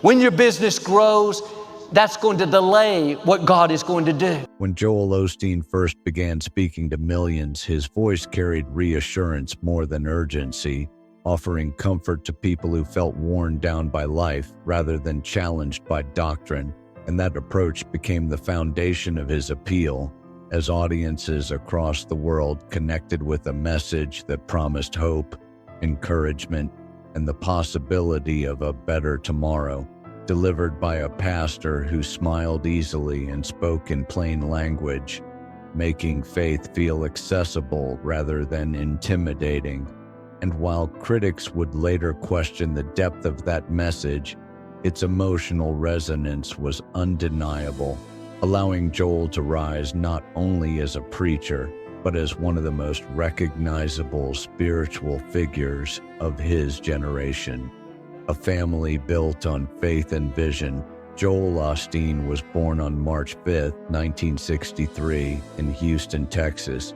When your business grows, that's going to delay what God is going to do. When Joel Osteen first began speaking to millions, his voice carried reassurance more than urgency, offering comfort to people who felt worn down by life rather than challenged by doctrine, and that approach became the foundation of his appeal, as audiences across the world connected with a message that promised hope, encouragement, and the possibility of a better tomorrow, delivered by a pastor who smiled easily and spoke in plain language, making faith feel accessible rather than intimidating. And while critics would later question the depth of that message, its emotional resonance was undeniable, allowing Joel to rise not only as a preacher, but as one of the most recognizable spiritual figures of his generation. A family built on faith and vision, Joel Osteen was born on March 5, 1963, in Houston, Texas,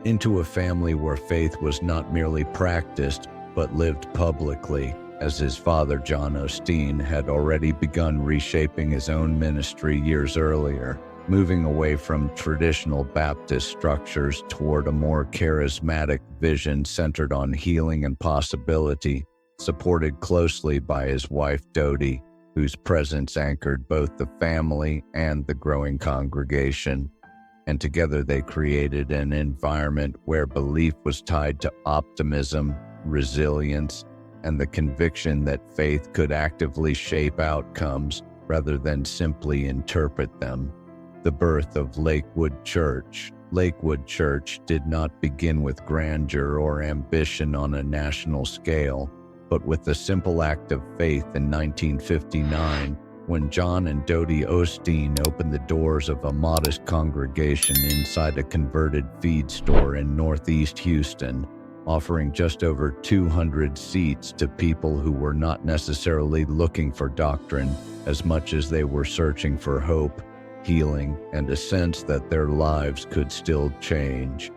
into a family where faith was not merely practiced, but lived publicly, as his father, John Osteen, had already begun reshaping his own ministry years earlier, moving away from traditional Baptist structures toward a more charismatic vision centered on healing and possibility, supported closely by his wife, Dodie, whose presence anchored both the family and the growing congregation. And together they created an environment where belief was tied to optimism, resilience, and the conviction that faith could actively shape outcomes rather than simply interpret them. The birth of Lakewood Church. Lakewood Church did not begin with grandeur or ambition on a national scale, but with the simple act of faith in 1959, when John and Dodie Osteen opened the doors of a modest congregation inside a converted feed store in Northeast Houston, offering just over 200 seats to people who were not necessarily looking for doctrine as much as they were searching for hope, healing, and a sense that their lives could still change.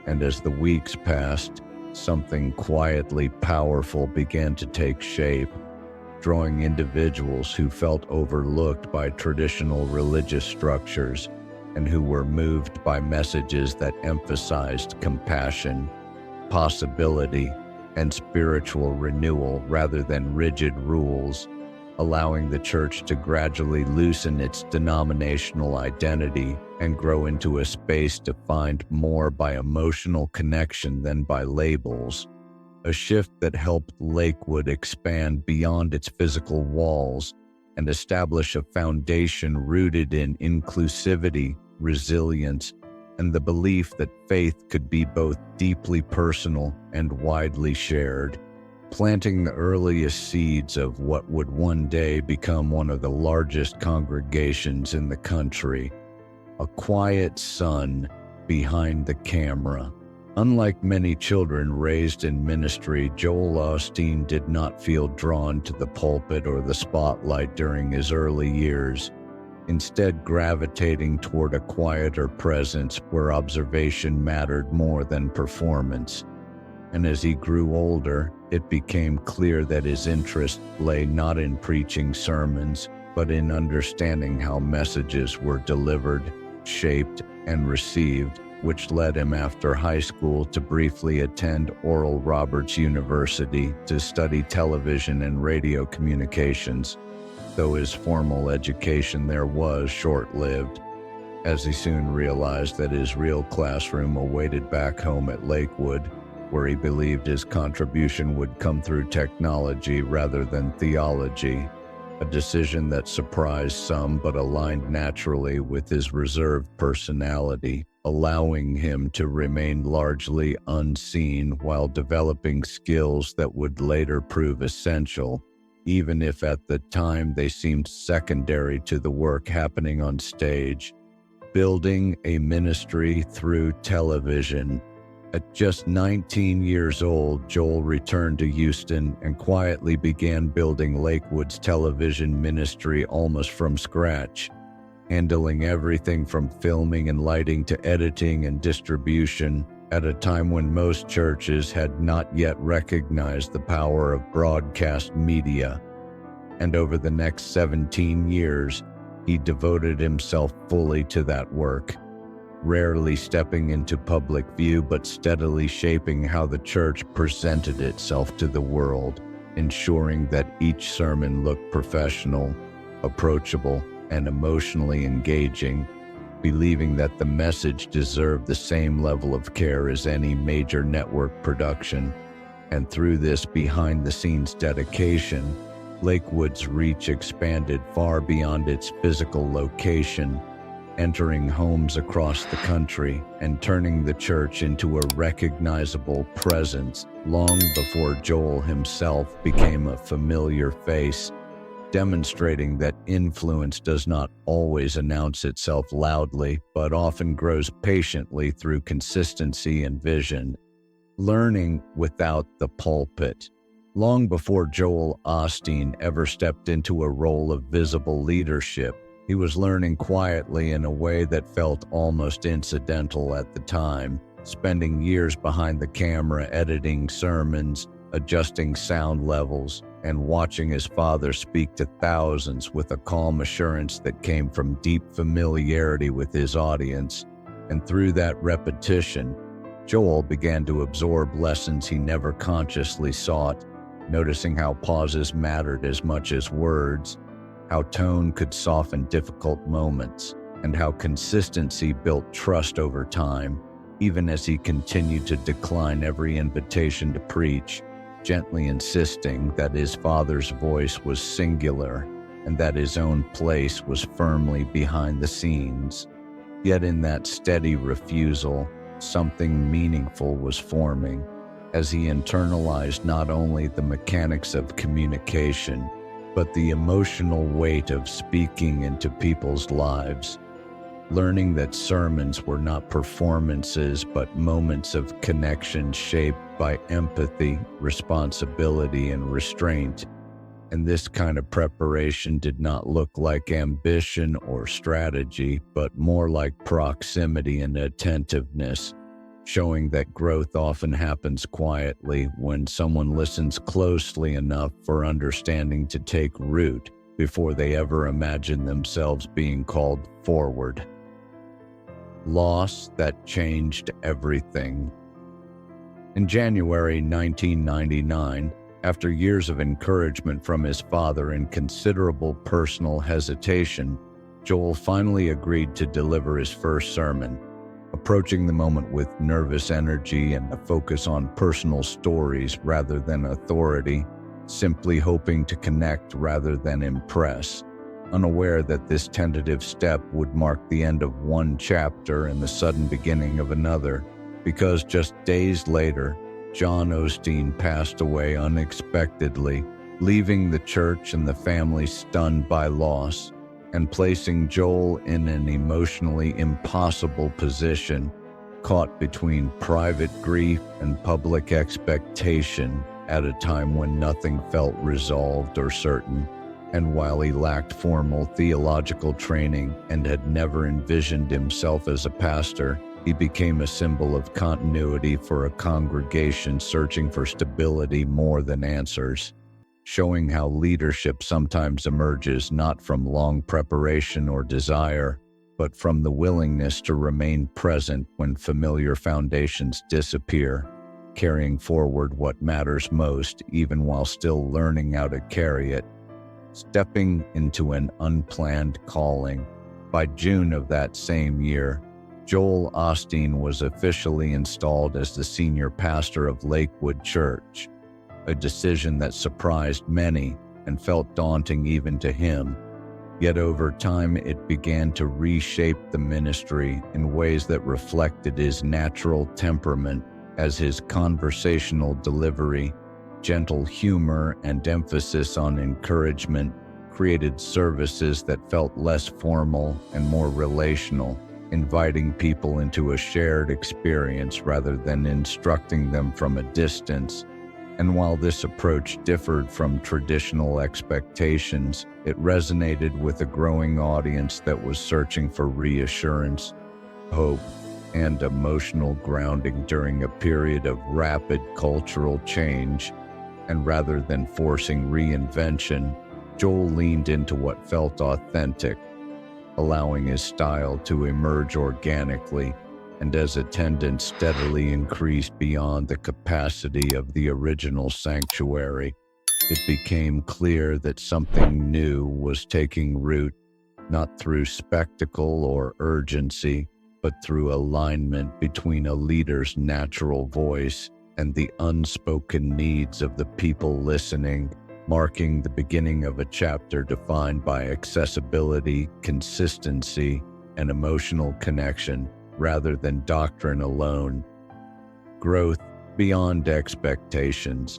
And as the weeks passed, something quietly powerful began to take shape, drawing individuals who felt overlooked by traditional religious structures and who were moved by messages that emphasized compassion, possibility, and spiritual renewal rather than rigid rules, allowing the church to gradually loosen its denominational identity and grow into a space defined more by emotional connection than by labels. A shift that helped Lakewood expand beyond its physical walls and establish a foundation rooted in inclusivity, resilience, and the belief that faith could be both deeply personal and widely shared, planting the earliest seeds of what would one day become one of the largest congregations in the country. A quiet son behind the camera. Unlike many children raised in ministry, Joel Osteen did not feel drawn to the pulpit or the spotlight during his early years, instead gravitating toward a quieter presence where observation mattered more than performance. And as he grew older, it became clear that his interest lay not in preaching sermons, but in understanding how messages were delivered, shaped, and received, which led him after high school to briefly attend Oral Roberts University to study television and radio communications, though his formal education there was short-lived, as he soon realized that his real classroom awaited back home at Lakewood, where he believed his contribution would come through technology rather than theology, a decision that surprised some but aligned naturally with his reserved personality, allowing him to remain largely unseen while developing skills that would later prove essential, even if at the time they seemed secondary to the work happening on stage. Building a ministry through television. At just 19 years old, Joel returned to Houston and quietly began building Lakewood's television ministry almost from scratch, handling everything from filming and lighting to editing and distribution at a time when most churches had not yet recognized the power of broadcast media. and over the next 17 years, he devoted himself fully to that work, rarely stepping into public view but steadily shaping how the church presented itself to the world, ensuring that each sermon looked professional, approachable, and emotionally engaging, believing that the message deserved the same level of care as any major network production. And through this behind-the-scenes dedication, Lakewood's reach expanded far beyond its physical location, entering homes across the country and turning the church into a recognizable presence long before Joel himself became a familiar face, demonstrating that influence does not always announce itself loudly, but often grows patiently through consistency and vision. Learning without the pulpit. Long before Joel Osteen ever stepped into a role of visible leadership, he was learning quietly in a way that felt almost incidental at the time, spending years behind the camera editing sermons, adjusting sound levels, and watching his father speak to thousands with a calm assurance that came from deep familiarity with his audience. And through that repetition, Joel began to absorb lessons he never consciously sought, noticing how pauses mattered as much as words, how tone could soften difficult moments, and how consistency built trust over time, even as he continued to decline every invitation to preach, gently insisting that his father's voice was singular and that his own place was firmly behind the scenes. Yet in that steady refusal, something meaningful was forming, as he internalized not only the mechanics of communication, but the emotional weight of speaking into people's lives, learning that sermons were not performances but moments of connection shaped by empathy, responsibility, and restraint. And this kind of preparation did not look like ambition or strategy, but more like proximity and attentiveness, showing that growth often happens quietly when someone listens closely enough for understanding to take root before they ever imagine themselves being called forward. Loss that changed everything. In January 1999, after years of encouragement from his father and considerable personal hesitation, Joel finally agreed to deliver his first sermon, approaching the moment with nervous energy and a focus on personal stories rather than authority, simply hoping to connect rather than impress, unaware that this tentative step would mark the end of one chapter and the sudden beginning of another, because just days later, Joel Osteen passed away unexpectedly, leaving the church and the family stunned by loss, and placing Joel in an emotionally impossible position, caught between private grief and public expectation at a time when nothing felt resolved or certain. And while he lacked formal theological training and had never envisioned himself as a pastor, he became a symbol of continuity for a congregation searching for stability more than answers, showing how leadership sometimes emerges not from long preparation or desire, but from the willingness to remain present when familiar foundations disappear, carrying forward what matters most even while still learning how to carry it. Stepping into an unplanned calling. By June of that same year, Joel Osteen was officially installed as the senior pastor of Lakewood Church, a decision that surprised many and felt daunting even to him. Yet over time, it began to reshape the ministry in ways that reflected his natural temperament, as his conversational delivery, gentle humor, and emphasis on encouragement created services that felt less formal and more relational, inviting people into a shared experience rather than instructing them from a distance. And while this approach differed from traditional expectations, it resonated with a growing audience that was searching for reassurance, hope, and emotional grounding during a period of rapid cultural change. And rather than forcing reinvention, Joel leaned into what felt authentic, allowing his style to emerge organically, and as attendance steadily increased beyond the capacity of the original sanctuary, it became clear that something new was taking root, not through spectacle or urgency, but through alignment between a leader's natural voice and the unspoken needs of the people listening, marking the beginning of a chapter defined by accessibility, consistency, and emotional connection rather than doctrine alone. Growth beyond expectations.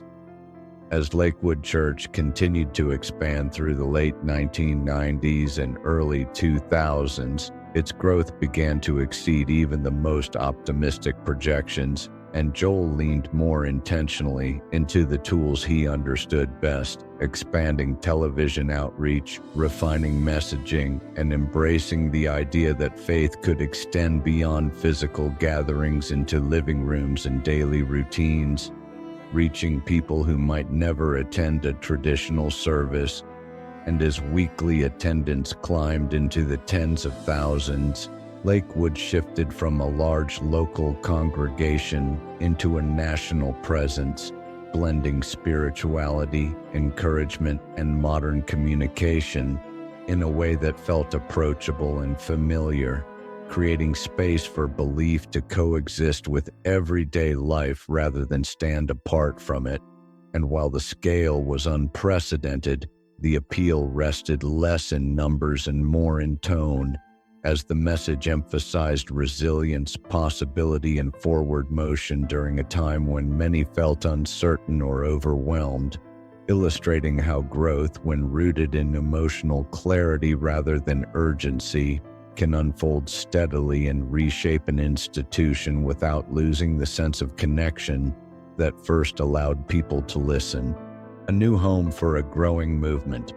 As Lakewood Church continued to expand through the late 1990s and early 2000s, its growth began to exceed even the most optimistic projections, and Joel leaned more intentionally into the tools he understood best, expanding television outreach, refining messaging, and embracing the idea that faith could extend beyond physical gatherings into living rooms and daily routines, reaching people who might never attend a traditional service. And as weekly attendance climbed into the tens of thousands, Lakewood shifted from a large local congregation into a national presence, blending spirituality, encouragement, and modern communication in a way that felt approachable and familiar, creating space for belief to coexist with everyday life rather than stand apart from it. And while the scale was unprecedented, the appeal rested less in numbers and more in tone, as the message emphasized resilience, possibility, and forward motion during a time when many felt uncertain or overwhelmed, illustrating how growth, when rooted in emotional clarity rather than urgency, can unfold steadily and reshape an institution without losing the sense of connection that first allowed people to listen. A new home for a growing movement.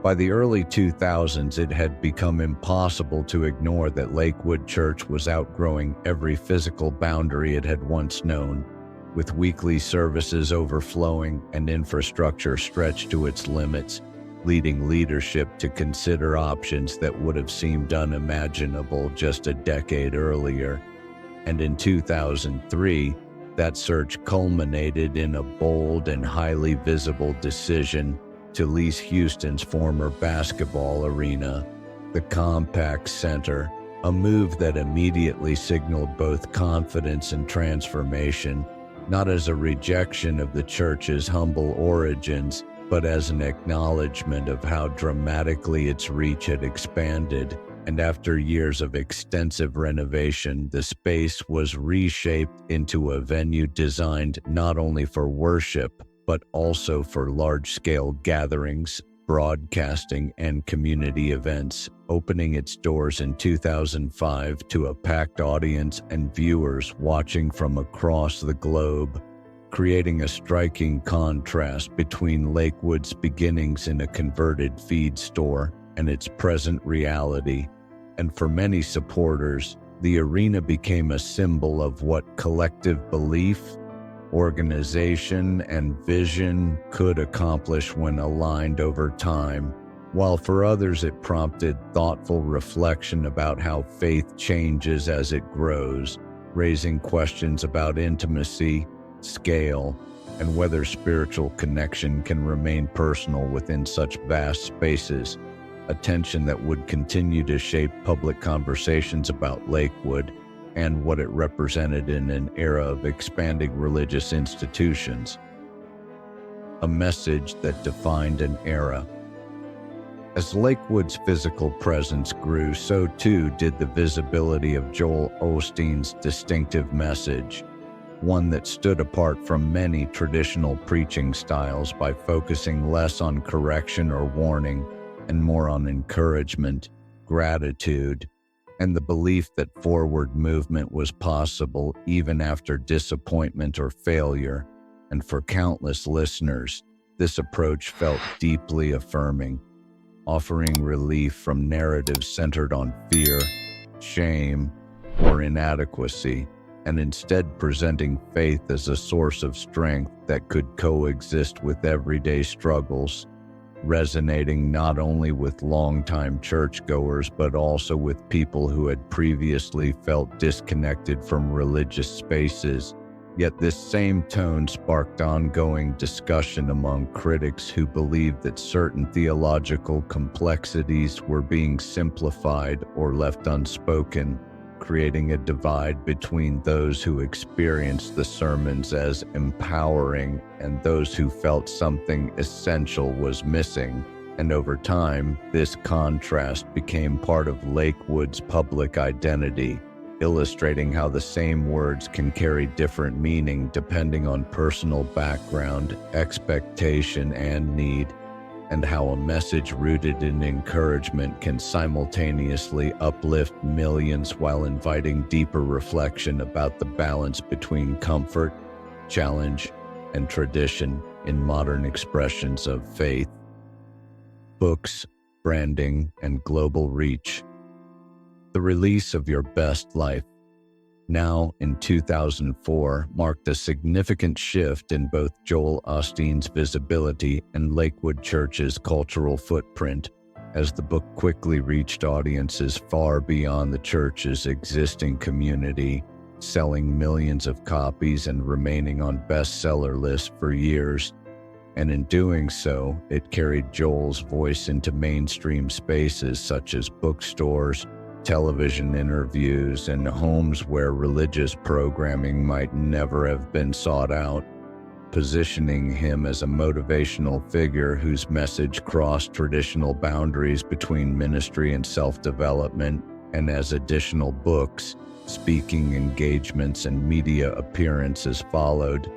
By the early 2000s, it had become impossible to ignore that Lakewood Church was outgrowing every physical boundary it had once known, with weekly services overflowing and infrastructure stretched to its limits, leading leadership to consider options that would have seemed unimaginable just a decade earlier. And in 2003, that search culminated in a bold and highly visible decision to lease Houston's former basketball arena, the Compaq Center, a move that immediately signaled both confidence and transformation, not as a rejection of the church's humble origins, but as an acknowledgement of how dramatically its reach had expanded. And after years of extensive renovation, the space was reshaped into a venue designed not only for worship, but also for large-scale gatherings, broadcasting, and community events, opening its doors in 2005 to a packed audience and viewers watching from across the globe, creating a striking contrast between Lakewood's beginnings in a converted feed store and its present reality. And for many supporters, the arena became a symbol of what collective belief, organization, and vision could accomplish when aligned over time, while for others it prompted thoughtful reflection about how faith changes as it grows, raising questions about intimacy, scale, and whether spiritual connection can remain personal within such vast spaces, a tension that would continue to shape public conversations about Lakewood and what it represented in an era of expanding religious institutions. A message that defined an era. As Lakewood's physical presence grew, so too did the visibility of Joel Osteen's distinctive message, one that stood apart from many traditional preaching styles by focusing less on correction or warning and more on encouragement, gratitude, and the belief that forward movement was possible even after disappointment or failure. And for countless listeners, this approach felt deeply affirming, offering relief from narratives centered on fear, shame, or inadequacy, and instead presenting faith as a source of strength that could coexist with everyday struggles. resonating not only with longtime churchgoers but also with people who had previously felt disconnected from religious spaces. Yet this same tone sparked ongoing discussion among critics who believed that certain theological complexities were being simplified or left unspoken, creating a divide between those who experienced the sermons as empowering and those who felt something essential was missing. And over time, this contrast became part of Lakewood's public identity, illustrating how the same words can carry different meaning depending on personal background, expectation, and need, and how a message rooted in encouragement can simultaneously uplift millions while inviting deeper reflection about the balance between comfort, challenge, and tradition in modern expressions of faith. Books, branding, and global reach. The release of Your Best Life, now in 2004, marked a significant shift in both Joel Osteen's visibility and Lakewood Church's cultural footprint, as the book quickly reached audiences far beyond the church's existing community, selling millions of copies and remaining on bestseller lists for years. And in doing so, it carried Joel's voice into mainstream spaces such as bookstores, television interviews, and homes where religious programming might never have been sought out, positioning him as a motivational figure whose message crossed traditional boundaries between ministry and self-development. And as additional books, speaking engagements, and media appearances followed,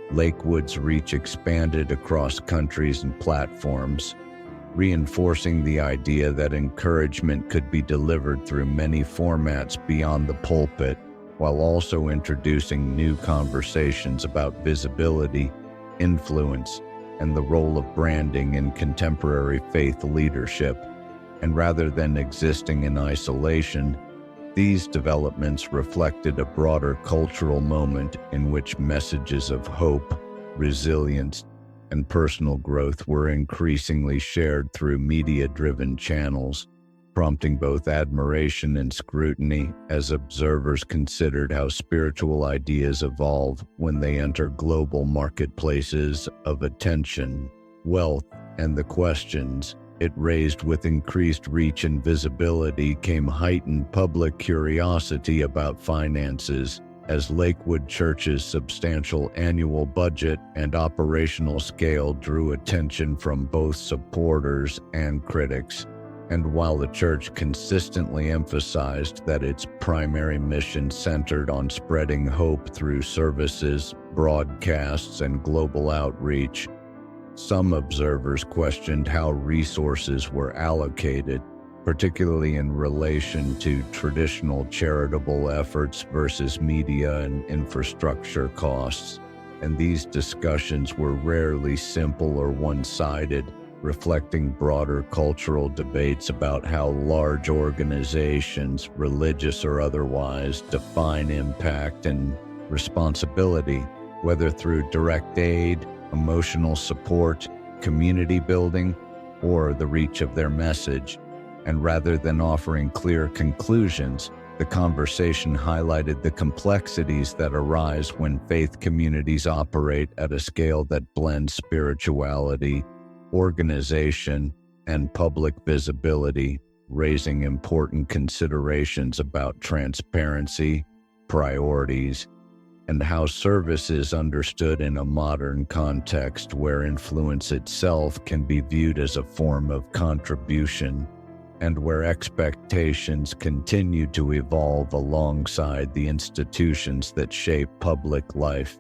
Lakewood's reach expanded across countries and platforms, reinforcing the idea that encouragement could be delivered through many formats beyond the pulpit, while also introducing new conversations about visibility, influence, and the role of branding in contemporary faith leadership. And rather than existing in isolation, these developments reflected a broader cultural moment in which messages of hope, resilience, and personal growth were increasingly shared through media-driven channels, prompting both admiration and scrutiny as observers considered how spiritual ideas evolve when they enter global marketplaces of attention, wealth, and the questions it raised. With increased reach and visibility came heightened public curiosity about finances, as Lakewood Church's substantial annual budget and operational scale drew attention from both supporters and critics. And while the church consistently emphasized that its primary mission centered on spreading hope through services, broadcasts, and global outreach, some observers questioned how resources were allocated, particularly in relation to traditional charitable efforts versus media and infrastructure costs. And these discussions were rarely simple or one-sided, reflecting broader cultural debates about how large organizations, religious or otherwise, define impact and responsibility, whether through direct aid, emotional support, community building, or the reach of their message. And rather than offering clear conclusions, the conversation highlighted the complexities that arise when faith communities operate at a scale that blends spirituality, organization, and public visibility, raising important considerations about transparency, priorities, and how service is understood in a modern context where influence itself can be viewed as a form of contribution, and where expectations continue to evolve alongside the institutions that shape public life.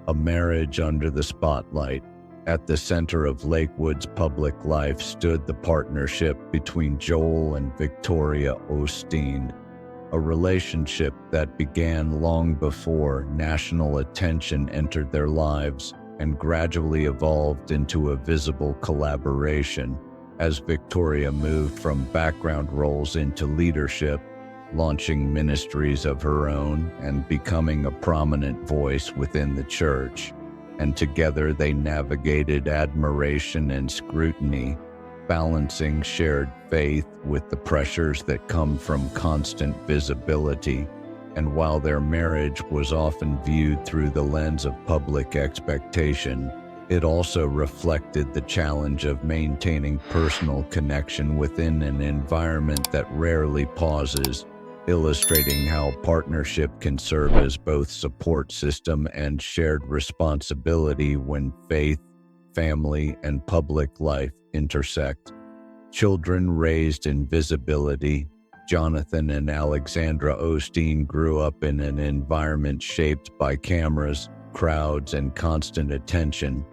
A marriage under the spotlight. At the center of Lakewood's public life stood the partnership between Joel and Victoria Osteen, a relationship that began long before national attention entered their lives and gradually evolved into a visible collaboration as Victoria moved from background roles into leadership, launching ministries of her own and becoming a prominent voice within the church. and together they navigated admiration and scrutiny, balancing shared faith with the pressures that come from constant visibility. And while their marriage was often viewed through the lens of public expectation, it also reflected the challenge of maintaining personal connection within an environment that rarely pauses, illustrating how partnership can serve as both support system and shared responsibility when faith, family, and public life intersect. Children raised in visibility. Jonathan and Alexandra Osteen grew up in an environment shaped by cameras, crowds, and constant attention.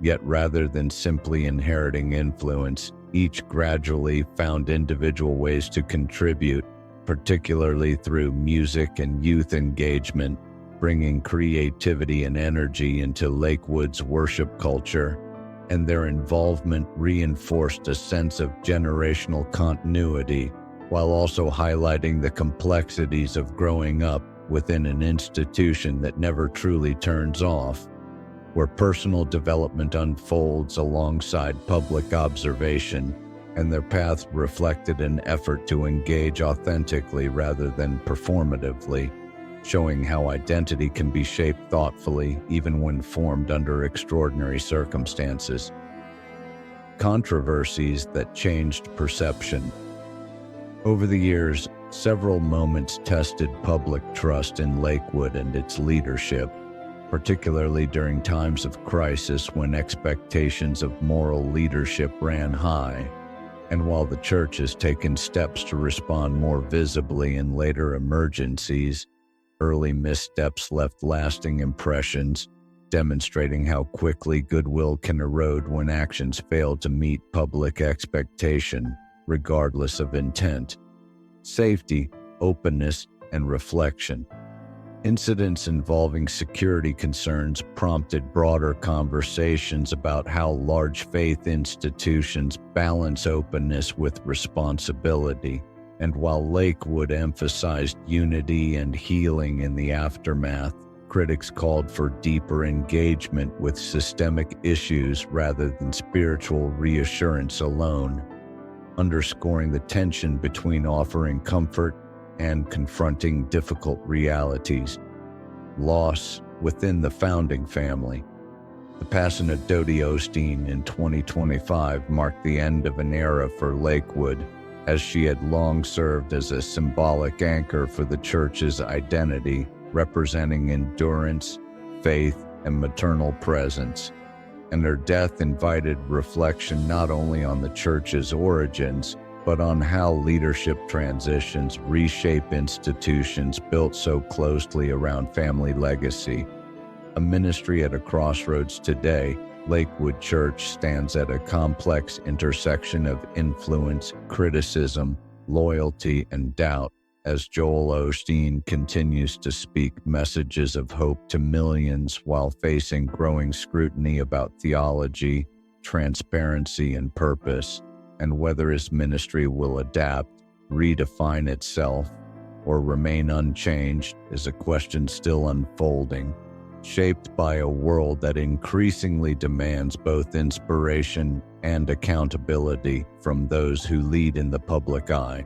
Yet rather than simply inheriting influence, each gradually found individual ways to contribute, particularly through music and youth engagement, bringing creativity and energy into Lakewood's worship culture. And their involvement reinforced a sense of generational continuity, while also highlighting the complexities of growing up within an institution that never truly turns off, where personal development unfolds alongside public observation, and their paths reflected an effort to engage authentically rather than performatively, showing how identity can be shaped thoughtfully even when formed under extraordinary circumstances. Controversies that changed perception. Over the years, several moments tested public trust in Lakewood and its leadership, particularly during times of crisis when expectations of moral leadership ran high. And while the church has taken steps to respond more visibly in later emergencies, early missteps left lasting impressions, demonstrating how quickly goodwill can erode when actions fail to meet public expectation, regardless of intent. Safety, openness, and reflection. Incidents involving security concerns prompted broader conversations about how large faith institutions balance openness with responsibility. And while Lakewood emphasized unity and healing in the aftermath, critics called for deeper engagement with systemic issues rather than spiritual reassurance alone, underscoring the tension between offering comfort and confronting difficult realities. Loss within the founding family. The passing of Dodie Osteen in 2025 marked the end of an era for Lakewood, as she had long served as a symbolic anchor for the church's identity, representing endurance, faith, and maternal presence. And her death invited reflection not only on the church's origins, but on how leadership transitions reshape institutions built so closely around family legacy. A ministry at a crossroads today, Lakewood Church stands at a complex intersection of influence, criticism, loyalty, and doubt, as Joel Osteen continues to speak messages of hope to millions while facing growing scrutiny about theology, transparency, and purpose. And whether his ministry will adapt, redefine itself, or remain unchanged is a question still unfolding, shaped by a world that increasingly demands both inspiration and accountability from those who lead in the public eye.